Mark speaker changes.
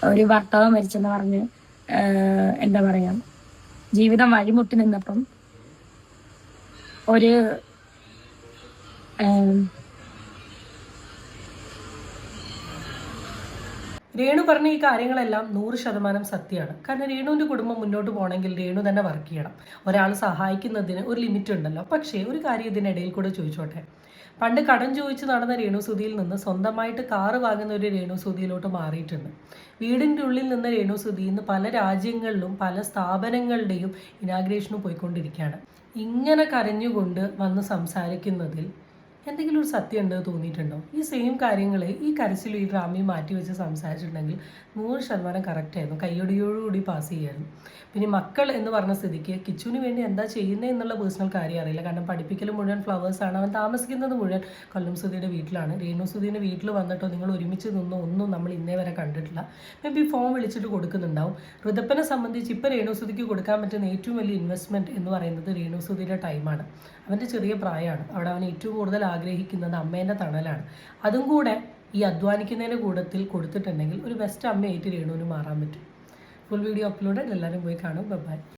Speaker 1: ഒരു ഭർത്താവ് മരിച്ചെന്ന് പറഞ്ഞ് എന്താ പറയാ ജീവിതം വഴിമുട്ടി നിന്നപ്പം ഒരു
Speaker 2: രേണു പറഞ്ഞ ഈ കാര്യങ്ങളെല്ലാം 100% സത്യമാണ്. കാരണം രേണുവിൻ്റെ കുടുംബം മുന്നോട്ട് പോകണമെങ്കിൽ രേണു തന്നെ വർക്ക് ചെയ്യണം. ഒരാൾ സഹായിക്കുന്നതിന് ഒരു ലിമിറ്റ് ഉണ്ടല്ലോ. പക്ഷേ ഒരു കാര്യം ഇതിനിടയിൽ കൂടെ ചോദിച്ചോട്ടെ, പണ്ട് കടം ചോദിച്ച് നടന്ന രേണുസുതിയിൽ നിന്ന് സ്വന്തമായിട്ട് കാറ് വാങ്ങുന്ന ഒരു രേണുസുതിയിലോട്ട് മാറിയിട്ടുണ്ട്. വീടിൻ്റെ ഉള്ളിൽ നിന്ന് രേണുസുതി ഇന്ന് പല രാജ്യങ്ങളിലും പല സ്ഥാപനങ്ങളുടെയും ഇനാഗ്രേഷനും പോയിക്കൊണ്ടിരിക്കുകയാണ്. ഇങ്ങനെ കരഞ്ഞുകൊണ്ട് വന്ന് സംസാരിക്കുന്നതിൽ എന്തെങ്കിലും ഒരു സത്യം ഉണ്ടെന്ന് തോന്നിയിട്ടുണ്ടോ? ഈ സെയിം കാര്യങ്ങൾ ഈ കരച്ചിലും ഈ ഡ്രാമയും മാറ്റി വെച്ച് സംസാരിച്ചിട്ടുണ്ടെങ്കിൽ 100% കറക്റ്റായിരുന്നു, കയ്യൊടിയോടുകൂടി പാസ് ചെയ്യായിരുന്നു. പിന്നെ മക്കൾ എന്ന് പറഞ്ഞ സ്ഥിതിക്ക് കിച്ചുവിന് വേണ്ടി എന്താ ചെയ്യുന്നത് എന്നുള്ള പേഴ്സണൽ കാര്യം അറിയില്ല. കാരണം പഠിപ്പിക്കൽ മുഴുവൻ ഫ്ലവേഴ്സാണ്. അവൻ താമസിക്കുന്നത് മുഴുവൻ കൊല്ലം സുധിയുടെ വീട്ടിലാണ്. രേണു സുധീൻ്റെ വീട്ടിൽ വന്നിട്ടോ നിങ്ങൾ ഒരുമിച്ച് നിന്നോ ഒന്നും നമ്മൾ ഇന്നേ വരെ കണ്ടിട്ടില്ല. മേ ബി ഫോൺ വിളിച്ചിട്ട് കൊടുക്കുന്നുണ്ടാവും. ഋതപ്പനെ സംബന്ധിച്ച് ഇപ്പോൾ രേണു സുധിക്ക് കൊടുക്കാൻ പറ്റുന്ന ഏറ്റവും വലിയ ഇൻവെസ്റ്റ്മെൻറ്റ് എന്ന് പറയുന്നത് രേണു സുധിയുടെ ടൈമാണ്. അവൻ്റെ ചെറിയ പ്രായമാണ്. അവിടെ അവൻ ഏറ്റവും കൂടുതൽ ആഗ്രഹിക്കുന്നത് അമ്മേൻ്റെ തണലാണ്. അതും കൂടെ ഈ അധ്വാനിക്കുന്നതിൻ്റെ കൂട്ടത്തിൽ കൊടുത്തിട്ടുണ്ടെങ്കിൽ ഒരു ബെസ്റ്റ് അമ്മയായിട്ട് രേണുവിന് മാറാൻ പറ്റും. ഫുൾ വീഡിയോ അപ്ലോഡ് എല്ലാവരും പോയി കാണും. ബൈ.